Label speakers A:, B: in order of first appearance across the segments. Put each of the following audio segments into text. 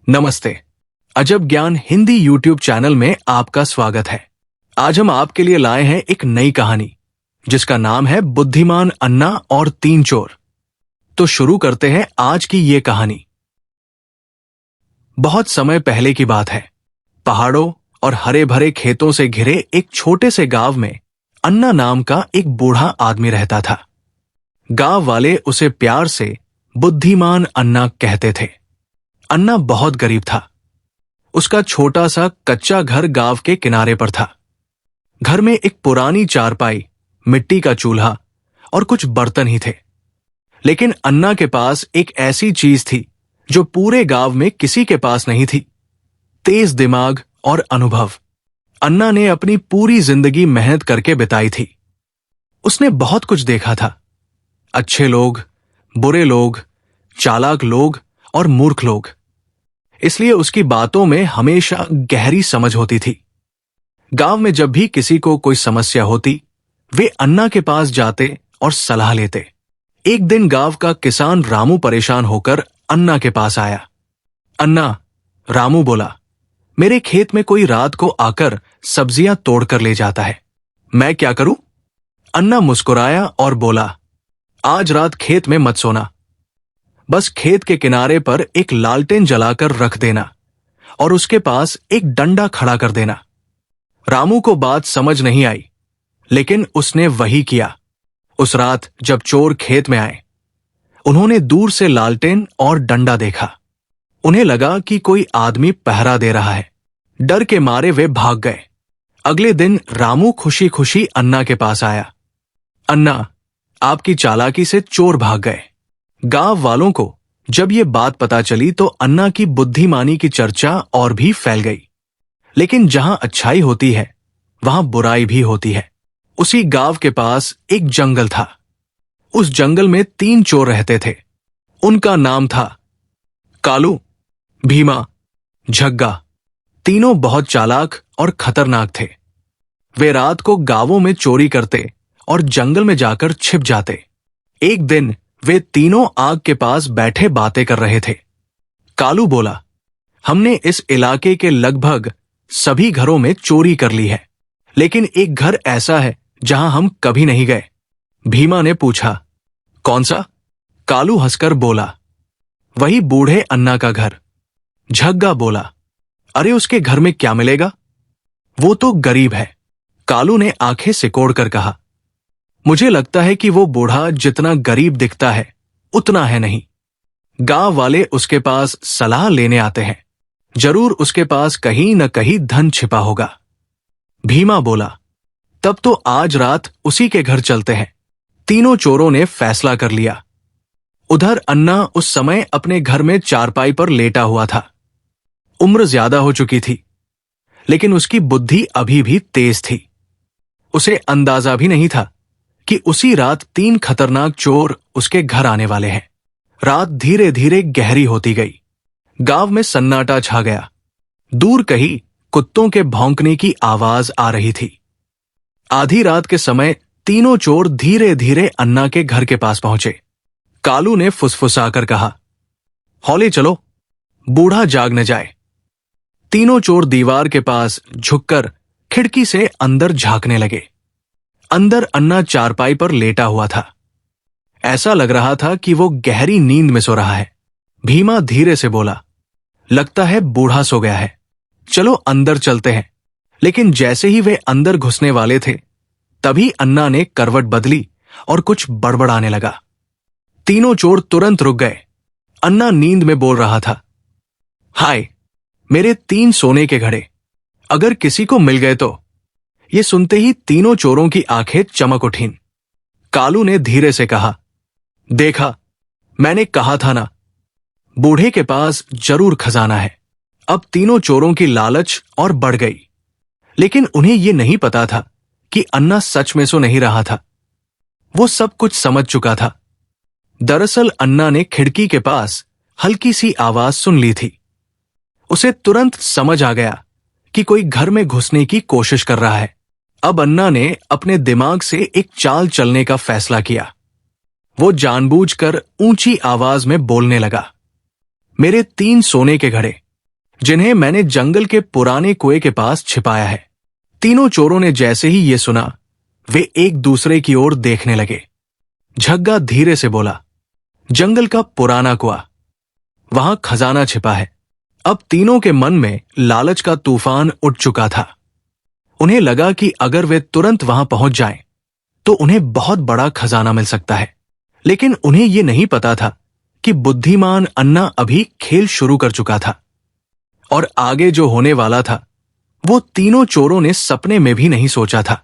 A: नमस्ते। अजब ज्ञान हिंदी यूट्यूब चैनल में आपका स्वागत है। आज हम आपके लिए लाए हैं एक नई कहानी जिसका नाम है बुद्धिमान अन्ना और तीन चोर। तो शुरू करते हैं आज की ये कहानी। बहुत समय पहले की बात है। पहाड़ों और हरे भरे खेतों से घिरे एक छोटे से गांव में अन्ना नाम का एक बूढ़ा आदमी रहता था। गांव वाले उसे प्यार से बुद्धिमान अन्ना कहते थे। अन्ना बहुत गरीब था। उसका छोटा सा कच्चा घर गांव के किनारे पर था। घर में एक पुरानी चारपाई, मिट्टी का चूल्हा और कुछ बर्तन ही थे। लेकिन अन्ना के पास एक ऐसी चीज थी जो पूरे गांव में किसी के पास नहीं थी। तेज दिमाग और अनुभव। अन्ना ने अपनी पूरी जिंदगी मेहनत करके बिताई थी। उसने बहुत कुछ देखा था। अच्छे लोग, बुरे लोग, चालाक लोग और मूर्ख लोग। इसलिए उसकी बातों में हमेशा गहरी समझ होती थी। गांव में जब भी किसी को कोई समस्या होती, वे अन्ना के पास जाते और सलाह लेते। एक दिन गांव का किसान रामू परेशान होकर अन्ना के पास आया। अन्ना, रामू बोला, मेरे खेत में कोई रात को आकर सब्जियां तोड़कर ले जाता है। मैं क्या करूं? अन्ना मुस्कुराया और बोला, आज रात खेत में मत सोना। बस खेत के किनारे पर एक लालटेन जलाकर रख देना और उसके पास एक डंडा खड़ा कर देना। रामू को बात समझ नहीं आई, लेकिन उसने वही किया। उस रात जब चोर खेत में आए, उन्होंने दूर से लालटेन और डंडा देखा। उन्हें लगा कि कोई आदमी पहरा दे रहा है। डर के मारे वे भाग गए। अगले दिन रामू खुशी खुशी अन्ना के पास आया। अन्ना, आपकी चालाकी से चोर भाग गए। गांव वालों को जब ये बात पता चली तो अन्ना की बुद्धिमानी की चर्चा और भी फैल गई। लेकिन जहां अच्छाई होती है, वहां बुराई भी होती है। उसी गांव के पास एक जंगल था। उस जंगल में तीन चोर रहते थे। उनका नाम था कालू, भीमा, झग्गा। तीनों बहुत चालाक और खतरनाक थे। वे रात को गांवों में चोरी करते और जंगल में जाकर छिप जाते। एक दिन वे तीनों आग के पास बैठे बातें कर रहे थे। कालू बोला, हमने इस इलाके के लगभग सभी घरों में चोरी कर ली है, लेकिन एक घर ऐसा है जहां हम कभी नहीं गए। भीमा ने पूछा, कौन सा? कालू हंसकर बोला, वही बूढ़े अन्ना का घर। झग्गा बोला, अरे उसके घर में क्या मिलेगा, वो तो गरीब है। कालू ने आंखें सिकोड़ कर कहा, मुझे लगता है कि वो बूढ़ा जितना गरीब दिखता है उतना है नहीं। गांव वाले उसके पास सलाह लेने आते हैं। जरूर उसके पास कहीं न कहीं धन छिपा होगा। भीमा बोला, तब तो आज रात उसी के घर चलते हैं। तीनों चोरों ने फैसला कर लिया। उधर अन्ना उस समय अपने घर में चारपाई पर लेटा हुआ था। उम्र ज्यादा हो चुकी थी, लेकिन उसकी बुद्धि अभी भी तेज थी। उसे अंदाजा भी नहीं था कि उसी रात तीन खतरनाक चोर उसके घर आने वाले हैं। रात धीरे धीरे गहरी होती गई। गांव में सन्नाटा छा गया। दूर कहीं कुत्तों के भौंकने की आवाज आ रही थी। आधी रात के समय तीनों चोर धीरे धीरे अन्ना के घर के पास पहुंचे। कालू ने फुसफुसाकर कहा, हौले चलो, बूढ़ा जाग न जाए। तीनों चोर दीवार के पास झुककर खिड़की से अंदर झांकने लगे। अंदर अन्ना चारपाई पर लेटा हुआ था। ऐसा लग रहा था कि वो गहरी नींद में सो रहा है। भीमा धीरे से बोला, लगता है बूढ़ा सो गया है, चलो अंदर चलते हैं। लेकिन जैसे ही वे अंदर घुसने वाले थे, तभी अन्ना ने करवट बदली और कुछ बड़बड़ाने लगा। तीनों चोर तुरंत रुक गए। अन्ना नींद में बोल रहा था, हाय, मेरे तीन सोने के घड़े, अगर किसी को मिल गए तो। ये सुनते ही तीनों चोरों की आंखें चमक उठीं। कालू ने धीरे से कहा, देखा, मैंने कहा था ना, बूढ़े के पास जरूर खजाना है। अब तीनों चोरों की लालच और बढ़ गई। लेकिन उन्हें यह नहीं पता था कि अन्ना सच में सो नहीं रहा था। वो सब कुछ समझ चुका था। दरअसल अन्ना ने खिड़की के पास हल्की सी आवाज सुन ली थी। उसे तुरंत समझ आ गया कि कोई घर में घुसने की कोशिश कर रहा है। अब अन्ना ने अपने दिमाग से एक चाल चलने का फैसला किया। वो जानबूझकर ऊंची आवाज में बोलने लगा, मेरे तीन सोने के घड़े, जिन्हें मैंने जंगल के पुराने कुएं के पास छिपाया है। तीनों चोरों ने जैसे ही ये सुना, वे एक दूसरे की ओर देखने लगे। झग्गा धीरे से बोला, जंगल का पुराना कुआं, वहां खजाना छिपा है। अब तीनों के मन में लालच का तूफान उठ चुका था। उन्हें लगा कि अगर वे तुरंत वहां पहुंच जाएं, तो उन्हें बहुत बड़ा खजाना मिल सकता है। लेकिन उन्हें यह नहीं पता था कि बुद्धिमान अन्ना अभी खेल शुरू कर चुका था, और आगे जो होने वाला था वो तीनों चोरों ने सपने में भी नहीं सोचा था।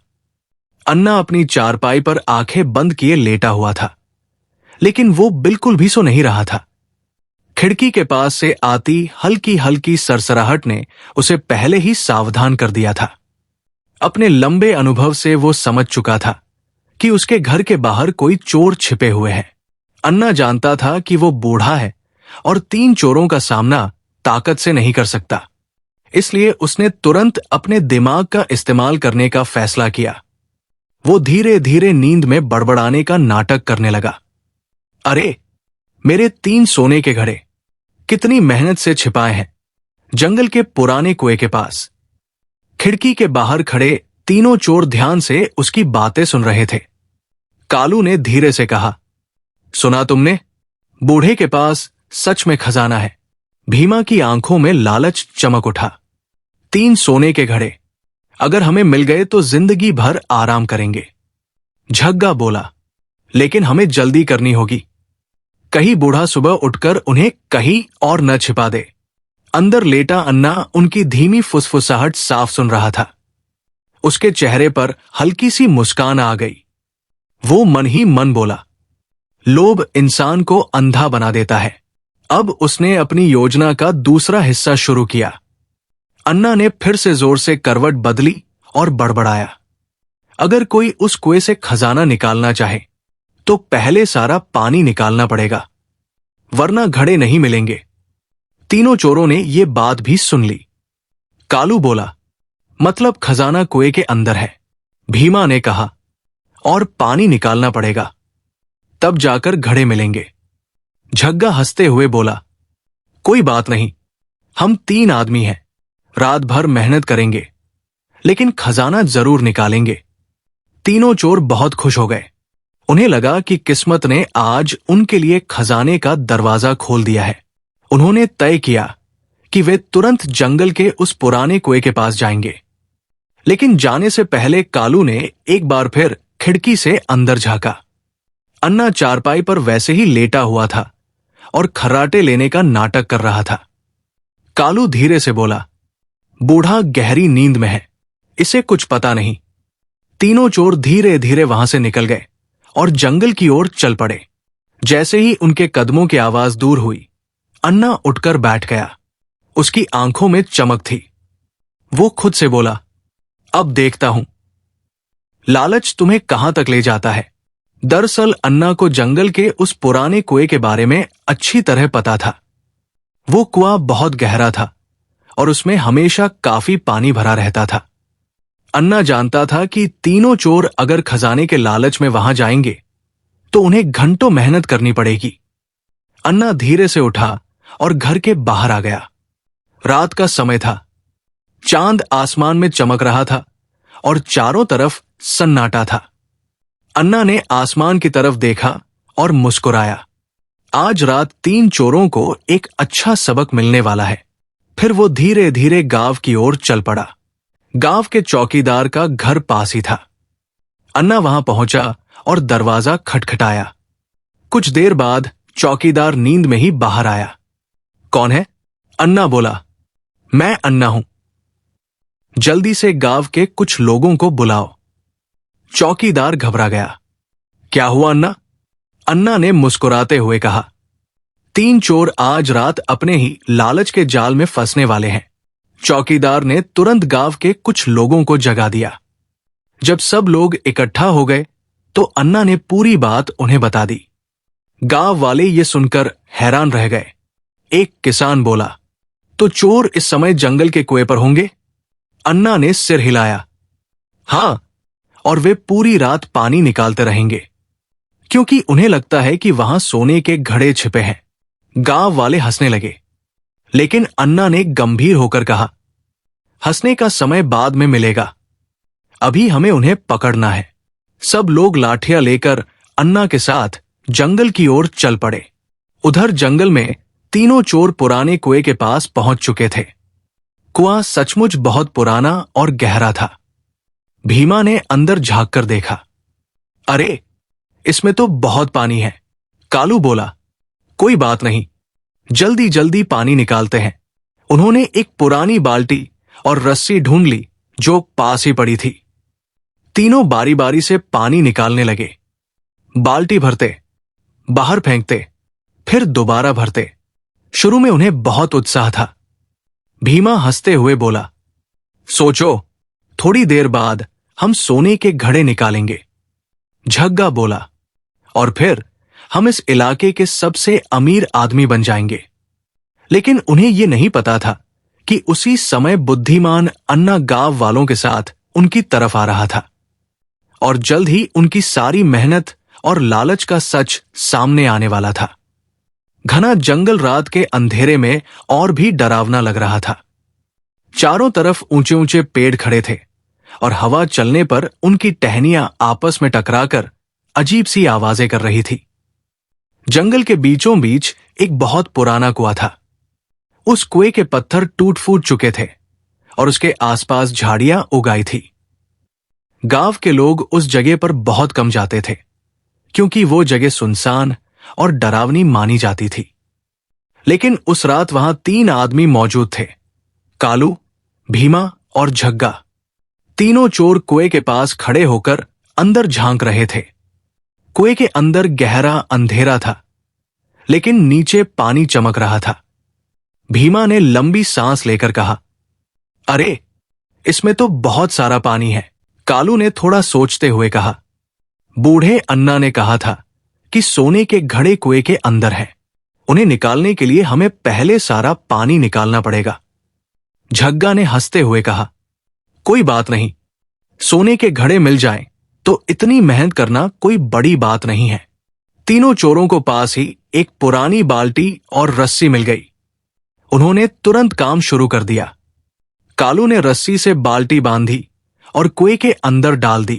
A: अन्ना अपनी चारपाई पर आंखें बंद किए लेटा हुआ था, लेकिन वो बिल्कुल भी सो नहीं रहा था। खिड़की के पास से आती हल्की हल्की सरसराहट ने उसे पहले ही सावधान कर दिया था। अपने लंबे अनुभव से वो समझ चुका था कि उसके घर के बाहर कोई चोर छिपे हुए हैं। अन्ना जानता था कि वो बूढ़ा है और 3 चोरों का सामना ताकत से नहीं कर सकता, इसलिए उसने तुरंत अपने दिमाग का इस्तेमाल करने का फैसला किया। वो धीरे धीरे नींद में बड़बड़ाने का नाटक करने लगा। अरे, मेरे 3 सोने के घड़े कितनी मेहनत से छिपाए हैं जंगल के पुराने कुएं के पास। खिड़की के बाहर खड़े तीनों चोर ध्यान से उसकी बातें सुन रहे थे। कालू ने धीरे से कहा, सुना तुमने? बूढ़े के पास सच में खजाना है। भीमा की आंखों में लालच चमक उठा। 3 सोने के घड़े अगर हमें मिल गए तो जिंदगी भर आराम करेंगे। झग्गा बोला, लेकिन हमें जल्दी करनी होगी। कहीं बूढ़ा सुबह उठकर उन्हें कहीं और न छिपा दे। अंदर लेटा अन्ना उनकी धीमी फुसफुसाहट साफ सुन रहा था। उसके चेहरे पर हल्की सी मुस्कान आ गई। वो मन ही मन बोला, लोभ इंसान को अंधा बना देता है। अब उसने अपनी योजना का दूसरा हिस्सा शुरू किया। अन्ना ने फिर से जोर से करवट बदली और बड़बड़ाया, अगर कोई उस कुएं से खजाना निकालना चाहे तो पहले सारा पानी निकालना पड़ेगा, वरना घड़े नहीं मिलेंगे। तीनों चोरों ने यह बात भी सुन ली। कालू बोला, मतलब खजाना कुएं के अंदर है। भीमा ने कहा, और पानी निकालना पड़ेगा, तब जाकर घड़े मिलेंगे। झग्गा हंसते हुए बोला, कोई बात नहीं, हम 3 आदमी हैं, रात भर मेहनत करेंगे, लेकिन खजाना जरूर निकालेंगे। तीनों चोर बहुत खुश हो गए। उन्हें लगा कि किस्मत ने आज उनके लिए खजाने का दरवाजा खोल दिया है। उन्होंने तय किया कि वे तुरंत जंगल के उस पुराने कुएं के पास जाएंगे। लेकिन जाने से पहले कालू ने एक बार फिर खिड़की से अंदर झांका। अन्ना चारपाई पर वैसे ही लेटा हुआ था और खर्राटे लेने का नाटक कर रहा था। कालू धीरे से बोला, बूढ़ा गहरी नींद में है, इसे कुछ पता नहीं। तीनों चोर धीरे धीरे वहां से निकल गए और जंगल की ओर चल पड़े। जैसे ही उनके कदमों की आवाज दूर हुई, अन्ना उठकर बैठ गया। उसकी आंखों में चमक थी। वो खुद से बोला, अब देखता हूं लालच तुम्हें कहां तक ले जाता है। दरअसल अन्ना को जंगल के उस पुराने कुएं के बारे में अच्छी तरह पता था। वो कुआं बहुत गहरा था और उसमें हमेशा काफी पानी भरा रहता था। अन्ना जानता था कि तीनों चोर अगर खजाने के लालच में वहां जाएंगे तो उन्हें घंटों मेहनत करनी पड़ेगी। अन्ना धीरे से उठा और घर के बाहर आ गया। रात का समय था। चांद आसमान में चमक रहा था और चारों तरफ सन्नाटा था। अन्ना ने आसमान की तरफ देखा और मुस्कुराया। आज रात 3 चोरों को एक अच्छा सबक मिलने वाला है। फिर वो धीरे धीरे गांव की ओर चल पड़ा। गांव के चौकीदार का घर पास ही था। अन्ना वहां पहुंचा और दरवाजा खटखटाया। कुछ देर बाद चौकीदार नींद में ही बाहर आया। कौन है? अन्ना बोला, मैं अन्ना हूं। जल्दी से गांव के कुछ लोगों को बुलाओ। चौकीदार घबरा गया। क्या हुआ अन्ना? अन्ना ने मुस्कुराते हुए कहा, 3 चोर आज रात अपने ही लालच के जाल में फंसने वाले हैं। चौकीदार ने तुरंत गांव के कुछ लोगों को जगा दिया। जब सब लोग इकट्ठा हो गए तो अन्ना ने पूरी बात उन्हें बता दी। गांव वाले ये सुनकर हैरान रह गए। एक किसान बोला, तो चोर इस समय जंगल के कुएं पर होंगे? अन्ना ने सिर हिलाया। हां, और वे पूरी रात पानी निकालते रहेंगे, क्योंकि उन्हें लगता है कि वहां सोने के घड़े छिपे हैं। गांव वाले हंसने लगे। लेकिन अन्ना ने गंभीर होकर कहा, हंसने का समय बाद में मिलेगा, अभी हमें उन्हें पकड़ना है। सब लोग लाठियां लेकर अन्ना के साथ जंगल की ओर चल पड़े। उधर जंगल में तीनों चोर पुराने कुएं के पास पहुंच चुके थे। कुआं सचमुच बहुत पुराना और गहरा था। भीमा ने अंदर झांक कर देखा। अरे, इसमें तो बहुत पानी है। कालू बोला, कोई बात नहीं, जल्दी जल्दी पानी निकालते हैं। उन्होंने एक पुरानी बाल्टी और रस्सी ढूंढ ली जो पास ही पड़ी थी। तीनों बारी बारी से पानी निकालने लगे। बाल्टी भरते, बाहर फेंकते, फिर दोबारा भरते। शुरू में उन्हें बहुत उत्साह था। भीमा हंसते हुए बोला, सोचो, थोड़ी देर बाद हम सोने के घड़े निकालेंगे। झग्गा बोला, और फिर हम इस इलाके के सबसे अमीर आदमी बन जाएंगे। लेकिन उन्हें यह नहीं पता था कि उसी समय बुद्धिमान अन्ना गांव वालों के साथ उनकी तरफ आ रहा था और जल्द ही उनकी सारी मेहनत और लालच का सच सामने आने वाला था। घना जंगल रात के अंधेरे में और भी डरावना लग रहा था। चारों तरफ ऊंचे ऊंचे पेड़ खड़े थे और हवा चलने पर उनकी टहनियां आपस में टकराकर अजीब सी आवाजें कर रही थी। जंगल के बीचों बीच एक बहुत पुराना कुआं था। उस कुएं के पत्थर टूट फूट चुके थे और उसके आसपास झाड़ियां उगाई थी। गांव के लोग उस जगह पर बहुत कम जाते थे क्योंकि वो जगह सुनसान और डरावनी मानी जाती थी। लेकिन उस रात वहां 3 आदमी मौजूद थे, कालू, भीमा और झग्गा। तीनों चोर कुएं के पास खड़े होकर अंदर झांक रहे थे। कुएं के अंदर गहरा अंधेरा था, लेकिन नीचे पानी चमक रहा था। भीमा ने लंबी सांस लेकर कहा, अरे, इसमें तो बहुत सारा पानी है। कालू ने थोड़ा सोचते हुए कहा, बूढ़े अन्ना ने कहा था कि सोने के घड़े कुएं के अंदर हैं। उन्हें निकालने के लिए हमें पहले सारा पानी निकालना पड़ेगा। झग्गा ने हंसते हुए कहा, कोई बात नहीं, सोने के घड़े मिल जाएं तो इतनी मेहनत करना कोई बड़ी बात नहीं है। तीनों चोरों को पास ही एक पुरानी बाल्टी और रस्सी मिल गई। उन्होंने तुरंत काम शुरू कर दिया। कालू ने रस्सी से बाल्टी बांधी और कुएं के अंदर डाल दी।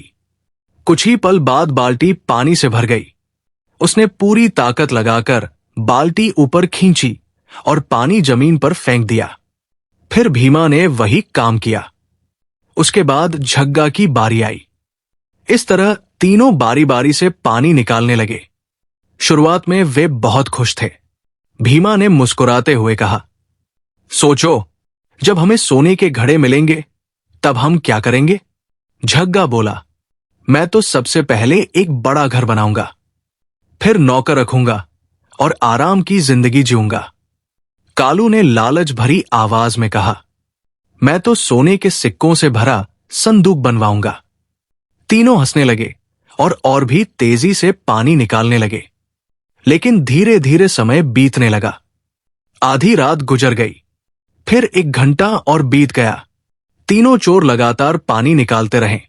A: कुछ ही पल बाद बाल्टी पानी से भर गई। उसने पूरी ताकत लगाकर बाल्टी ऊपर खींची और पानी जमीन पर फेंक दिया। फिर भीमा ने वही काम किया। उसके बाद झग्गा की बारी आई। इस तरह तीनों बारी बारी से पानी निकालने लगे। शुरुआत में वे बहुत खुश थे। भीमा ने मुस्कुराते हुए कहा, सोचो, जब हमें सोने के घड़े मिलेंगे तब हम क्या करेंगे? झग्गा बोला, मैं तो सबसे पहले एक बड़ा घर बनाऊंगा, फिर नौकर रखूंगा और आराम की जिंदगी जीऊंगा। कालू ने लालच भरी आवाज में कहा, मैं तो सोने के सिक्कों से भरा संदूक बनवाऊंगा। तीनों हंसने लगे और भी तेजी से पानी निकालने लगे। लेकिन धीरे धीरे समय बीतने लगा। आधी रात गुजर गई, फिर 1 घंटा और बीत गया। तीनों चोर लगातार पानी निकालते रहे।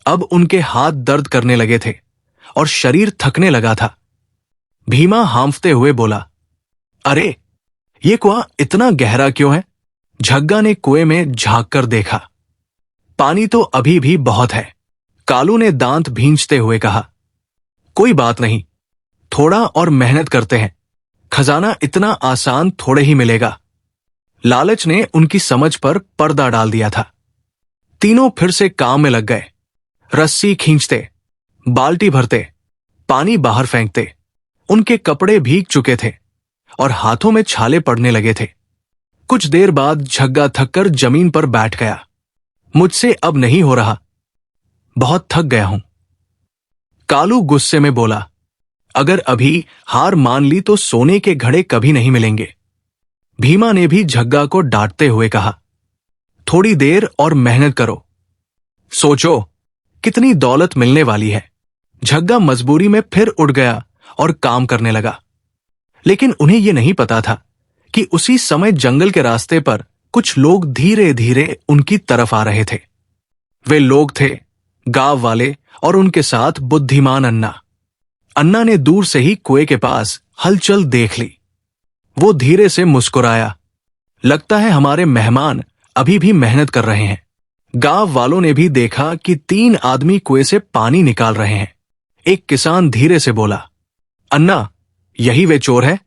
A: अब उनके हाथ दर्द करने लगे थे और शरीर थकने लगा था। भीमा हांफते हुए बोला, अरे, ये कुआं इतना गहरा क्यों है? झग्गा ने कुएं में झांक कर देखा। पानी तो अभी भी बहुत है। कालू ने दांत भींचते हुए कहा, कोई बात नहीं, थोड़ा और मेहनत करते हैं। खजाना इतना आसान थोड़े ही मिलेगा। लालच ने उनकी समझ पर पर्दा डाल दिया था। तीनों फिर से काम में लग गए। रस्सी खींचते, बाल्टी भरते, पानी बाहर फेंकते। उनके कपड़े भीग चुके थे और हाथों में छाले पड़ने लगे थे। कुछ देर बाद झग्गा थककर जमीन पर बैठ गया। मुझसे अब नहीं हो रहा, बहुत थक गया हूं। कालू गुस्से में बोला, अगर अभी हार मान ली तो सोने के घड़े कभी नहीं मिलेंगे। भीमा ने भी झग्गा को डांटते हुए कहा, थोड़ी देर और मेहनत करो, सोचो कितनी दौलत मिलने वाली है। झग्गा मजबूरी में फिर उठ गया और काम करने लगा। लेकिन उन्हें यह नहीं पता था कि उसी समय जंगल के रास्ते पर कुछ लोग धीरे धीरे उनकी तरफ आ रहे थे। वे लोग थे गांव वाले और उनके साथ बुद्धिमान अन्ना। अन्ना ने दूर से ही कुएं के पास हलचल देख ली। वो धीरे से मुस्कुराया, लगता है हमारे मेहमान अभी भी मेहनत कर रहे हैं। गांव वालों ने भी देखा कि 3 आदमी कुएं से पानी निकाल रहे हैं। एक किसान धीरे से बोला, अन्ना, यही वे चोर है?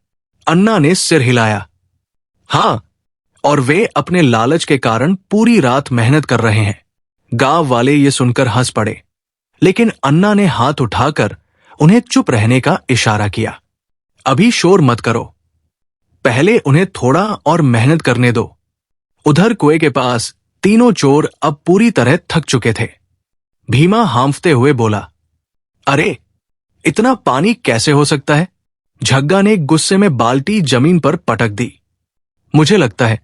A: अन्ना ने सिर हिलाया। हाँ, और वे अपने लालच के कारण पूरी रात मेहनत कर रहे हैं। गांव वाले ये सुनकर हंस पड़े, लेकिन अन्ना ने हाथ उठाकर उन्हें चुप रहने का इशारा किया। अभी शोर मत करो, पहले उन्हें थोड़ा और मेहनत करने दो। उधर कुएं के पास तीनों चोर अब पूरी तरह थक चुके थे। भीमा हांफते हुए बोला, अरे, इतना पानी कैसे हो सकता है? झग्गा ने गुस्से में बाल्टी जमीन पर पटक दी। मुझे लगता है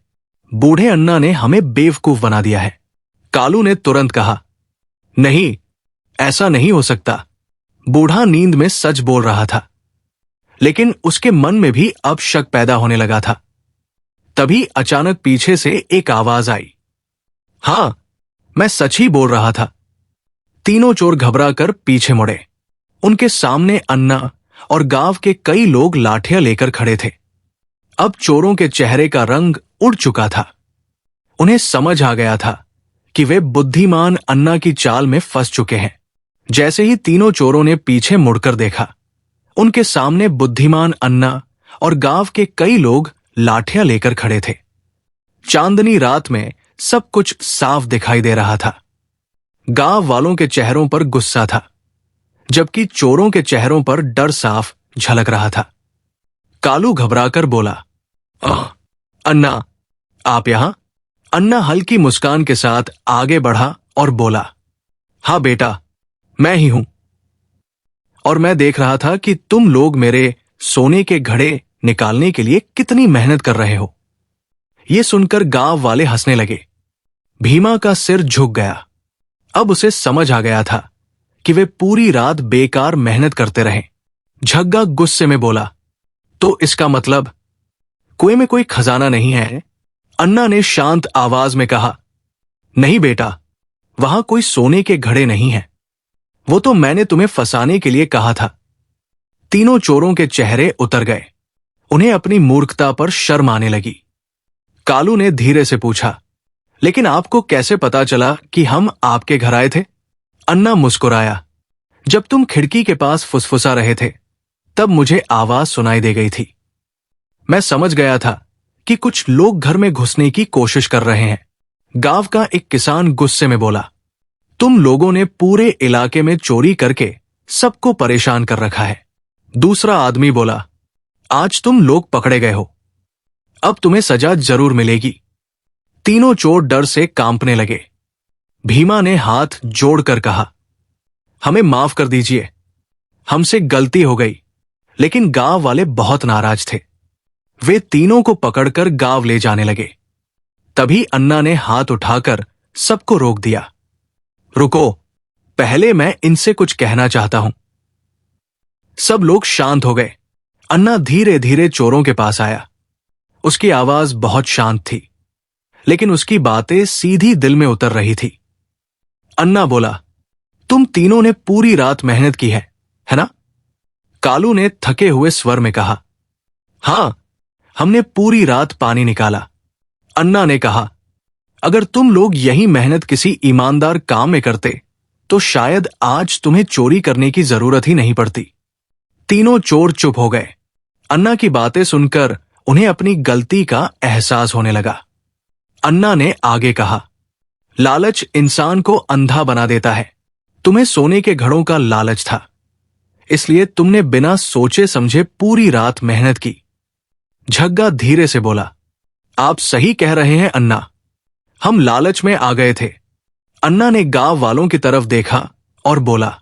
A: बूढ़े अन्ना ने हमें बेवकूफ बना दिया है। कालू ने तुरंत कहा, नहीं, ऐसा नहीं हो सकता। बूढ़ा नींद में सच बोल रहा था, लेकिन उसके मन में भी अब शक पैदा होने लगा था। तभी अचानक पीछे से एक आवाज आई, हाँ, मैं सच ही बोल रहा था। तीनों चोर घबराकर पीछे मुड़े। उनके सामने अन्ना और गांव के कई लोग लाठियां लेकर खड़े थे। अब चोरों के चेहरे का रंग उड़ चुका था। उन्हें समझ आ गया था कि वे बुद्धिमान अन्ना की चाल में फंस चुके हैं। जैसे ही तीनों चोरों ने पीछे मुड़कर देखा, उनके सामने बुद्धिमान अन्ना और गांव के कई लोग लाठियां लेकर खड़े थे। चांदनी रात में सब कुछ साफ दिखाई दे रहा था। गांव वालों के चेहरों पर गुस्सा था, जबकि चोरों के चेहरों पर डर साफ झलक रहा था। कालू घबराकर बोला, अन्ना, आप यहां? अन्ना हल्की मुस्कान के साथ आगे बढ़ा और बोला, हाँ बेटा, मैं ही हूं। और मैं देख रहा था कि तुम लोग मेरे सोने के घड़े निकालने के लिए कितनी मेहनत कर रहे हो। यह सुनकर गांव वाले हंसने लगे। भीमा का सिर झुक गया। अब उसे समझ आ गया था कि वे पूरी रात बेकार मेहनत करते रहे। झग्गा गुस्से में बोला, तो इसका मतलब कुएं में कोई खजाना नहीं है? अन्ना ने शांत आवाज में कहा, नहीं बेटा, वहां कोई सोने के घड़े नहीं है। वो तो मैंने तुम्हें फंसाने के लिए कहा था। तीनों चोरों के चेहरे उतर गए। उन्हें अपनी मूर्खता पर शर्म आने लगी। कालू ने धीरे से पूछा, लेकिन आपको कैसे पता चला कि हम आपके घर आए थे? अन्ना मुस्कुराया, जब तुम खिड़की के पास फुसफुसा रहे थे, तब मुझे आवाज सुनाई दे गई थी। मैं समझ गया था कि कुछ लोग घर में घुसने की कोशिश कर रहे हैं। गांव का एक किसान गुस्से में बोला, तुम लोगों ने पूरे इलाके में चोरी करके सबको परेशान कर रखा है। दूसरा आदमी बोला, आज तुम लोग पकड़े गए हो, अब तुम्हें सजा जरूर मिलेगी। तीनों चोर डर से कांपने लगे। भीमा ने हाथ जोड़कर कहा, हमें माफ कर दीजिए, हमसे गलती हो गई। लेकिन गांव वाले बहुत नाराज थे। वे तीनों को पकड़कर गांव ले जाने लगे। तभी अन्ना ने हाथ उठाकर सबको रोक दिया। रुको, पहले मैं इनसे कुछ कहना चाहता हूं। सब लोग शांत हो गए। अन्ना धीरे धीरे चोरों के पास आया। उसकी आवाज बहुत शांत थी, लेकिन उसकी बातें सीधी दिल में उतर रही थी। अन्ना बोला, तुम तीनों ने पूरी रात मेहनत की है ना? कालू ने थके हुए स्वर में कहा, हां, हमने पूरी रात पानी निकाला। अन्ना ने कहा, अगर तुम लोग यही मेहनत किसी ईमानदार काम में करते तो शायद आज तुम्हें चोरी करने की जरूरत ही नहीं पड़ती। तीनों चोर चुप हो गए। अन्ना की बातें सुनकर उन्हें अपनी गलती का एहसास होने लगा। अन्ना ने आगे कहा, लालच इंसान को अंधा बना देता है। तुम्हें सोने के घड़ों का लालच था, इसलिए तुमने बिना सोचे समझे पूरी रात मेहनत की। झग्गा धीरे से बोला, आप सही कह रहे हैं अन्ना, हम लालच में आ गए थे। अन्ना ने गांव वालों की तरफ देखा और बोला,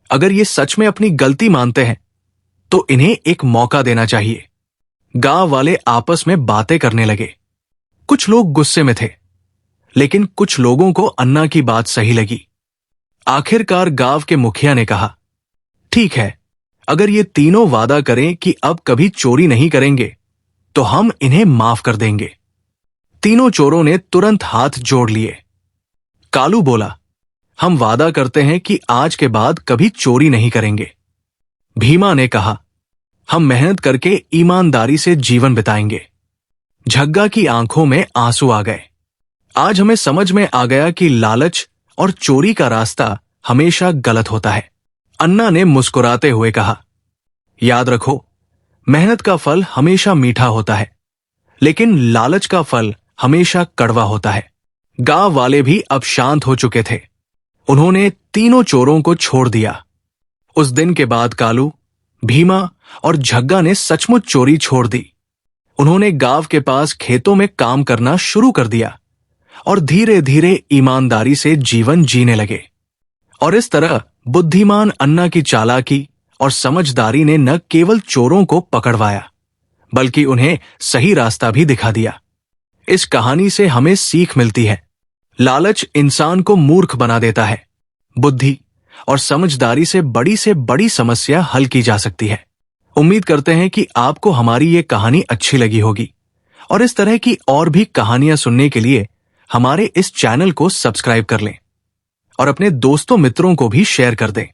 A: अगर ये सच में अपनी गलती मानते हैं तो इन्हें एक मौका देना चाहिए। गांव वाले आपस में बातें करने लगे। कुछ लोग गुस्से में थे, लेकिन कुछ लोगों को अन्ना की बात सही लगी। आखिरकार गांव के मुखिया ने कहा, ठीक है, अगर ये तीनों वादा करें कि अब कभी चोरी नहीं करेंगे तो हम इन्हें माफ कर देंगे। तीनों चोरों ने तुरंत हाथ जोड़ लिए। कालू बोला, हम वादा करते हैं कि आज के बाद कभी चोरी नहीं करेंगे। भीमा ने कहा, हम मेहनत करके ईमानदारी से जीवन बिताएंगे। झग्गा की आंखों में आंसू आ गए। आज हमें समझ में आ गया कि लालच और चोरी का रास्ता हमेशा गलत होता है। अन्ना ने मुस्कुराते हुए कहा, याद रखो, मेहनत का फल हमेशा मीठा होता है, लेकिन लालच का फल हमेशा कड़वा होता है। गांव वाले भी अब शांत हो चुके थे। उन्होंने तीनों चोरों को छोड़ दिया। उस दिन के बाद कालू, भीमा और झग्गा ने सचमुच चोरी छोड़ दी। उन्होंने गांव के पास खेतों में काम करना शुरू कर दिया और धीरे धीरे ईमानदारी से जीवन जीने लगे। और इस तरह बुद्धिमान अन्ना की चालाकी और समझदारी ने न केवल चोरों को पकड़वाया, बल्कि उन्हें सही रास्ता भी दिखा दिया। इस कहानी से हमें सीख मिलती है, लालच इंसान को मूर्ख बना देता है। बुद्धि और समझदारी से बड़ी समस्या हल की जा सकती है। उम्मीद करते हैं कि आपको हमारी ये कहानी अच्छी लगी होगी और इस तरह की और भी कहानियां सुनने के लिए हमारे इस चैनल को सब्सक्राइब कर लें और अपने दोस्तों मित्रों को भी शेयर कर दें।